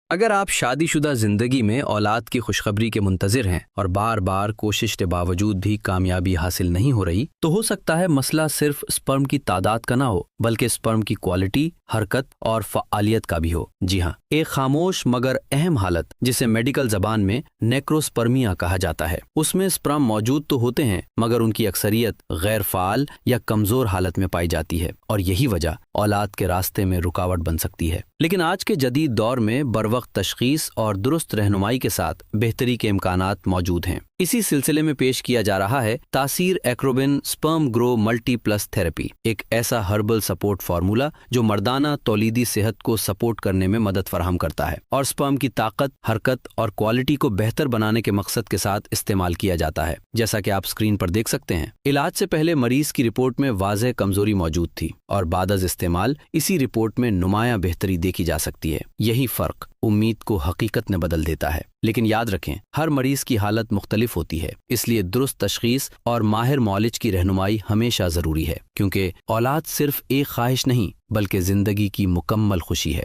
اگر آپ شادی شدہ زندگی میں اولاد کی خوشخبری کے منتظر ہیں اور بار بار کوشش کے باوجود بھی کامیابی حاصل نہیں ہو رہی، تو ہو سکتا ہے مسئلہ صرف سپرم کی تعداد کا نہ ہو بلکہ سپرم کی کوالٹی، حرکت اور فعالیت کا بھی ہو۔ جی ہاں، ایک خاموش مگر اہم حالت جسے میڈیکل زبان میں نیکروسپرمیا کہا جاتا ہے، اس میں سپرم موجود تو ہوتے ہیں مگر ان کی اکثریت غیر فعال یا کمزور حالت میں پائی جاتی ہے، اور یہی وجہ اولاد کے راستے میں رکاوٹ بن سکتی ہے۔ لیکن آج کے جدید دور میں بروقت تشخیص اور درست رہنمائی کے ساتھ بہتری کے امکانات موجود ہیں۔ اسی سلسلے میں پیش کیا جا رہا ہے تاثیر ایکروبن سپرم گرو ملٹی پلس تھراپی، ایک ایسا ہربل سپورٹ فارمولا جو مردانہ تولیدی صحت کو سپورٹ کرنے میں مدد فراہم کرتا ہے اور سپرم کی طاقت، حرکت اور کوالٹی کو بہتر بنانے کے مقصد کے ساتھ استعمال کیا جاتا ہے۔ جیسا کہ آپ اسکرین پر دیکھ سکتے ہیں، علاج سے پہلے مریض کی رپورٹ میں واضح کمزوری موجود تھی اور بعد از استعمال اسی رپورٹ میں نمایاں بہتری دیکھی جا سکتی ہے۔ یہی فرق امید کو حقیقت میں بدل دیتا ہے۔ لیکن یاد رکھیں، ہر مریض کی حالت مختلف ہوتی ہے، اس لیے درست تشخیص اور ماہر معالج کی رہنمائی ہمیشہ ضروری ہے، کیونکہ اولاد صرف ایک خواہش نہیں بلکہ زندگی کی مکمل خوشی ہے۔